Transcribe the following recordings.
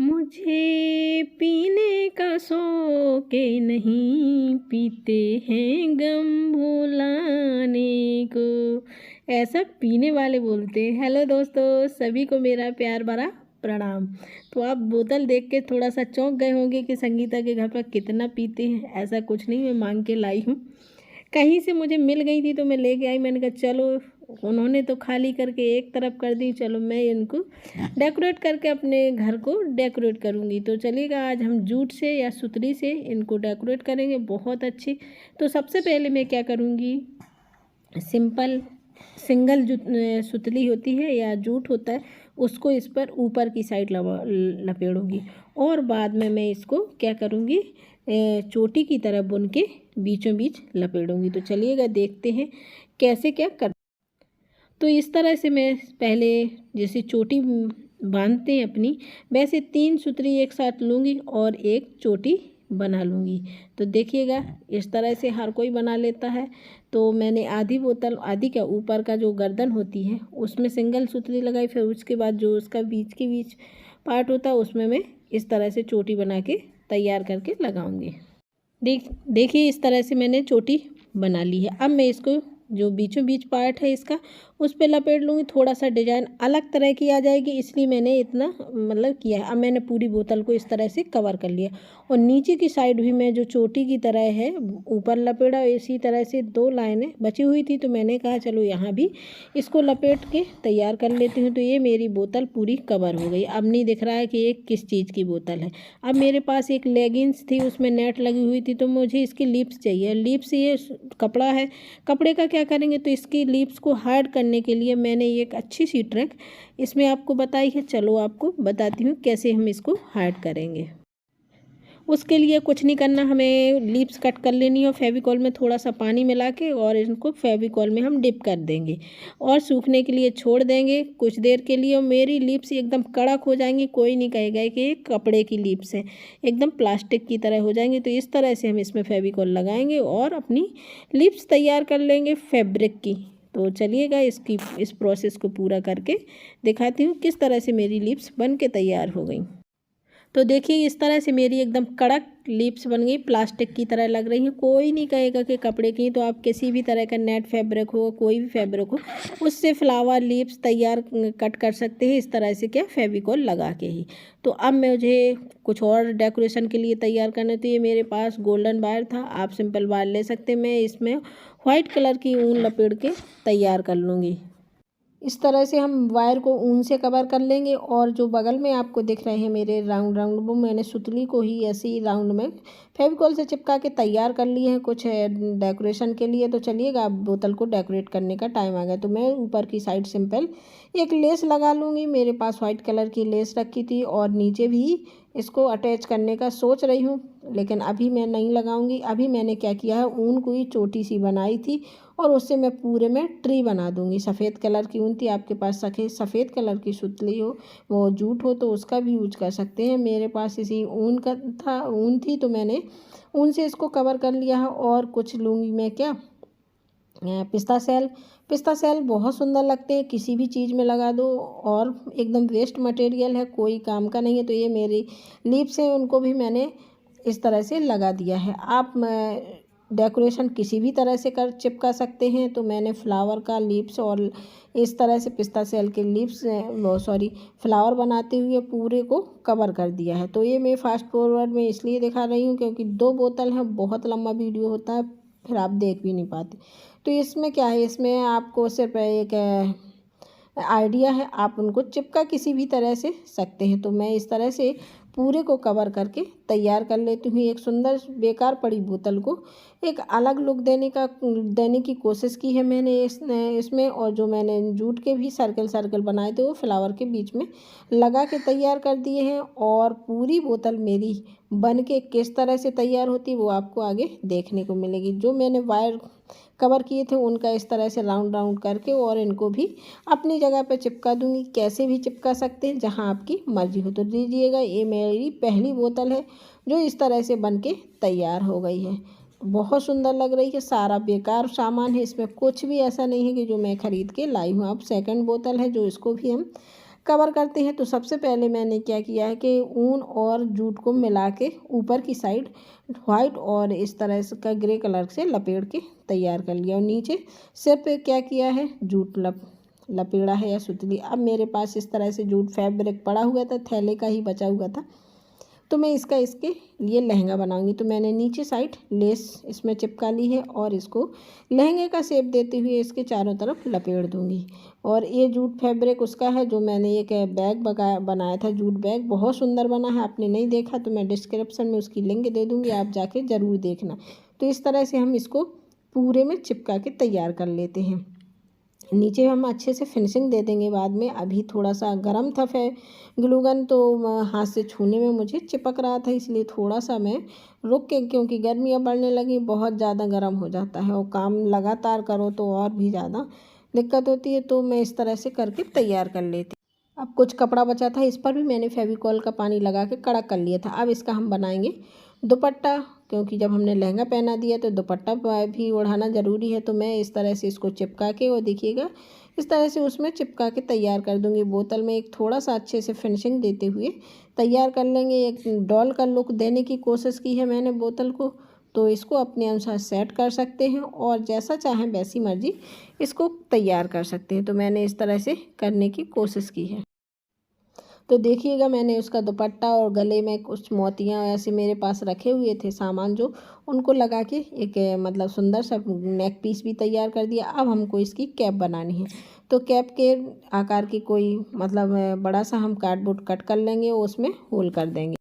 मुझे पीने का शौक नहीं, पीते हैं गम भुलाने को, ऐसा पीने वाले बोलते हैं। हेलो दोस्तों, सभी को मेरा प्यार भरा प्रणाम। तो आप बोतल देख के थोड़ा सा चौंक गए होंगे कि संगीता के घर पर कितना पीते हैं। ऐसा कुछ नहीं, मैं मांग के लाई हूँ। कहीं से मुझे मिल गई थी तो मैं लेके आई। मैंने कहा चलो, उन्होंने तो खाली करके एक तरफ कर दी, चलो मैं इनको डेकोरेट करके अपने घर को डेकोरेट करूँगी। तो चलिएगा, आज हम जूट से या सुतली से इनको डेकोरेट करेंगे बहुत अच्छी। तो सबसे पहले मैं क्या करूँगी, सिंपल सिंगल सुतली होती है या जूट होता है, उसको इस पर ऊपर की साइड लपेड़ूंगी और बाद में मैं इसको क्या करूँगी, चोटी की तरह बुन के बीचों बीच लपेड़ूंगी। तो चलिएगा देखते हैं कैसे क्या कर। तो इस तरह से मैं पहले जैसे चोटी बांधते हैं अपनी, वैसे 3 सुतली एक साथ लूँगी और एक चोटी बना लूँगी। तो देखिएगा इस तरह से हर कोई बना लेता है। तो मैंने आधी बोतल, आधी का ऊपर का जो गर्दन होती है उसमें सिंगल सुतली लगाई, फिर उसके बाद जो उसका बीच के बीच पार्ट होता है उसमें मैं इस तरह से चोटी बना के तैयार करके लगाऊंगी। देखिए इस तरह से मैंने चोटी बना ली है। अब मैं इसको जो बीचों बीच पार्ट है इसका, उस पर लपेट लूँगी। थोड़ा सा डिजाइन अलग तरह की आ जाएगी, इसलिए मैंने इतना मतलब किया है। अब मैंने पूरी बोतल को इस तरह से कवर कर लिया और नीचे की साइड भी मैं जो चोटी की तरह है ऊपर लपेड़ा, इसी तरह से 2 लाइनें बची हुई थी। तो मैंने कहा चलो यहाँ भी इसको लपेट के तैयार कर लेती हूँ। तो ये मेरी बोतल पूरी कवर हो गई। अब नहीं दिख रहा है कि ये किस चीज़ की बोतल है। अब मेरे पास एक लेगिंग्स थी, उसमें नेट लगी हुई थी, तो मुझे इसकी लिप्स चाहिए। लिप्स ये कपड़ा है, कपड़े का क्या करेंगे, तो इसकी लिप्स को हार्ड करने के लिए मैंने एक अच्छी सी ट्रिक इसमें आपको बताई है। चलो आपको बताती हूँ कैसे हम इसको हार्ड करेंगे। उसके लिए कुछ नहीं करना, हमें लिप्स कट कर लेनी है और फेविकॉल में थोड़ा सा पानी मिला के और इनको फेविकॉल में हम डिप कर देंगे और सूखने के लिए छोड़ देंगे कुछ देर के लिए। और मेरी लिप्स एकदम कड़क हो जाएंगी, कोई नहीं कहेगा कि ये कपड़े की लिप्स हैं, एकदम प्लास्टिक की तरह हो जाएंगी। तो इस तरह से हम इसमें फेविकॉल लगाएंगे और अपनी लिप्स तैयार कर लेंगे फैब्रिक की। तो चलिएगा इस प्रोसेस को पूरा करके दिखाती हूँ किस तरह से मेरी लिप्स बन के तैयार हो गई। तो देखिए इस तरह से मेरी एकदम कड़क लिप्स बन गई, प्लास्टिक की तरह लग रही है। कोई नहीं कहेगा कि कपड़े की। तो आप किसी भी तरह का नेट फैब्रिक हो, कोई भी फैब्रिक हो, उससे फ्लावर लिप्स तैयार कट कर सकते हैं इस तरह से, क्या फेविकॉल लगा के ही। तो अब मुझे कुछ और डेकोरेशन के लिए तैयार करने, तो ये मेरे पास गोल्डन वायर था, आप सिंपल वायर ले सकते हैं। मैं इसमें वाइट कलर की ऊन लपेट के तैयार कर लूँगी। इस तरह से हम वायर को ऊन से कवर कर लेंगे। और जो बगल में आपको दिख रहे हैं मेरे राउंड राउंड, वो मैंने सुतली को ही ऐसे ही राउंड में फेविकॉल से चिपका के तैयार कर लिए हैं कुछ डेकोरेशन के लिए। तो चलिएगा, अब बोतल को डेकोरेट करने का टाइम आ गया। तो मैं ऊपर की साइड सिंपल एक लेस लगा लूँगी। मेरे पास वाइट कलर की लेस रखी थी और नीचे भी इसको अटैच करने का सोच रही हूँ, लेकिन अभी मैं नहीं लगाऊंगी। अभी मैंने क्या किया है, ऊन को ही छोटी सी बनाई थी और उससे मैं पूरे में ट्री बना दूंगी। सफ़ेद कलर की ऊन थी, आपके पास सफ़ेद कलर की सुतली हो, वो जूट हो, तो उसका भी यूज कर सकते हैं। मेरे पास इसी ऊन थी, तो मैंने ऊन से इसको कवर कर लिया है। और कुछ लूँगी मैं, क्या, पिस्ता सेल बहुत सुंदर लगते हैं, किसी भी चीज़ में लगा दो और एकदम वेस्ट मटेरियल है, कोई काम का नहीं है। तो ये मेरी लिप्स हैं, उनको भी मैंने इस तरह से लगा दिया है। आप डेकोरेशन किसी भी तरह से चिपका सकते हैं। तो मैंने फ्लावर का लिप्स और इस तरह से पिस्ता सेल के लिप्स फ्लावर बनाते हुए पूरे को कवर कर दिया है। तो ये मैं फास्ट फॉरवर्ड में इसलिए दिखा रही हूँ क्योंकि 2 बोतल है, बहुत लंबा वीडियो होता है, फिर आप देख भी नहीं पाते। तो इसमें क्या है, इसमें आपको सिर्फ एक आइडिया है, आप उनको चिपका किसी भी तरह से सकते हैं। तो मैं इस तरह से पूरे को कवर करके तैयार कर लेती हूँ। एक सुंदर बेकार पड़ी बोतल को एक अलग लुक देने की कोशिश की है मैंने इसमें। और जो मैंने जूट के भी सर्कल बनाए थे वो फ्लावर के बीच में लगा के तैयार कर दिए हैं। और पूरी बोतल मेरी बन के किस तरह से तैयार होती है वो आपको आगे देखने को मिलेगी। जो मैंने वायर कवर किए थे उनका इस तरह से राउंड राउंड करके और इनको भी अपनी जगह पर चिपका दूंगी। कैसे भी चिपका सकते हैं, जहां आपकी मर्जी हो। तो दीजिएगा, ये मेरी पहली बोतल है जो इस तरह से बन के तैयार हो गई है। बहुत सुंदर लग रही है, सारा बेकार सामान है, इसमें कुछ भी ऐसा नहीं है कि जो मैं ख़रीद के लाई हूँ। अब सेकंड बोतल है जो इसको भी हम कवर करते हैं। तो सबसे पहले मैंने क्या किया है कि ऊन और जूट को मिला के ऊपर की साइड वाइट और इस तरह से का ग्रे कलर से लपेट के तैयार कर लिया, और नीचे सिर पे क्या किया है, जूट लपेड़ा है या सुतली। अब मेरे पास इस तरह से जूट फैब्रिक पड़ा हुआ था, थैले का ही बचा हुआ था, तो मैं इसके लिए लहंगा बनाऊंगी। तो मैंने नीचे साइड लेस इसमें चिपका ली है और इसको लहंगे का शेप देते हुए इसके चारों तरफ लपेट दूंगी। और ये जूट फैब्रिक उसका है जो मैंने एक बैग बनाया था, जूट बैग, बहुत सुंदर बना है। आपने नहीं देखा तो मैं डिस्क्रिप्शन में उसकी लिंक दे दूँगी, आप जाके ज़रूर देखना। तो इस तरह से हम इसको पूरे में चिपका के तैयार कर लेते हैं। नीचे हम अच्छे से फिनिशिंग दे देंगे बाद में। अभी थोड़ा सा गर्म था ग्लू गन, तो हाथ से छूने में मुझे चिपक रहा था, इसलिए थोड़ा सा मैं रुक के, क्योंकि गर्मियाँ बढ़ने लगी, बहुत ज़्यादा गर्म हो जाता है और काम लगातार करो तो और भी ज़्यादा दिक्कत होती है। तो मैं इस तरह से करके तैयार कर लेती। अब कुछ कपड़ा बचा था, इस पर भी मैंने फेविकॉल का पानी लगा के कड़ा कर लिया था। अब इसका हम बनाएंगे दुपट्टा, क्योंकि जब हमने लहंगा पहना दिया तो दुपट्टा भी ओढ़ाना ज़रूरी है। तो मैं इस तरह से इसको चिपका के, और देखिएगा इस तरह से उसमें चिपका के तैयार कर दूंगी। बोतल में एक थोड़ा सा अच्छे से फिनिशिंग देते हुए तैयार कर लेंगे। एक डॉल का लुक देने की कोशिश की है मैंने बोतल को, तो इसको अपने अनुसार सेट कर सकते हैं और जैसा चाहें वैसी मर्जी इसको तैयार कर सकते हैं। तो मैंने इस तरह से करने की कोशिश की है। तो देखिएगा मैंने उसका दुपट्टा और गले में कुछ मोतियाँ ऐसे मेरे पास रखे हुए थे सामान, जो उनको लगा के एक मतलब सुंदर सा नेक पीस भी तैयार कर दिया। अब हमको इसकी कैप बनानी है। तो कैप के आकार की कोई मतलब बड़ा सा हम कार्डबोर्ड कट कर लेंगे और उसमें होल कर देंगे।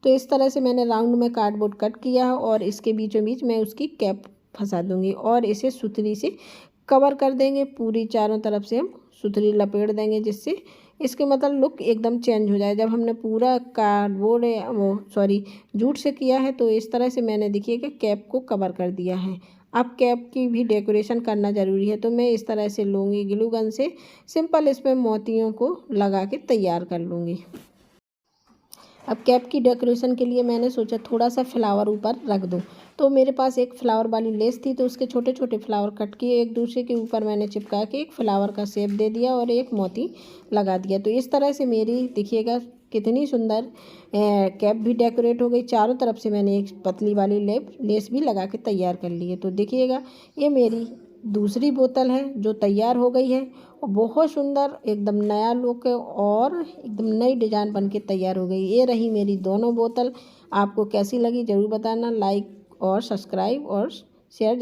तो इस तरह से मैंने राउंड में कार्डबोर्ड कट किया है और इसके बीचों बीच मैं उसकी कैप फंसा दूंगी और इसे सुतली से कवर कर देंगे। पूरी चारों तरफ से हम सुतली लपेट देंगे, जिससे इसके मतलब लुक एकदम चेंज हो जाए। जब हमने पूरा कार्डबोर्ड जूट से किया है, तो इस तरह से मैंने देखिएगा कैप को कवर कर दिया है। अब कैप की भी डेकोरेशन करना ज़रूरी है, तो मैं इस तरह से लूँगी ग्लू गन से सिंपल इसमें मोतियों को लगा के तैयार कर लूँगी। अब कैप की डेकोरेशन के लिए मैंने सोचा थोड़ा सा फ्लावर ऊपर रख दूं। तो मेरे पास एक फ्लावर वाली लेस थी, तो उसके छोटे छोटे फ्लावर कट किए, एक दूसरे के ऊपर मैंने चिपका के एक फ्लावर का शेप दे दिया और एक मोती लगा दिया। तो इस तरह से मेरी देखिएगा कितनी सुंदर कैप भी डेकोरेट हो गई। चारों तरफ से मैंने एक पतली वाली लेस भी लगा के तैयार कर ली है। तो देखिएगा ये मेरी दूसरी बोतल है जो तैयार हो गई है और बहुत सुंदर एकदम नया लुक है और एकदम नई डिज़ाइन बन के तैयार हो गई। ये रही मेरी दोनों बोतल। आपको कैसी लगी ज़रूर बताना। लाइक और सब्सक्राइब और शेयर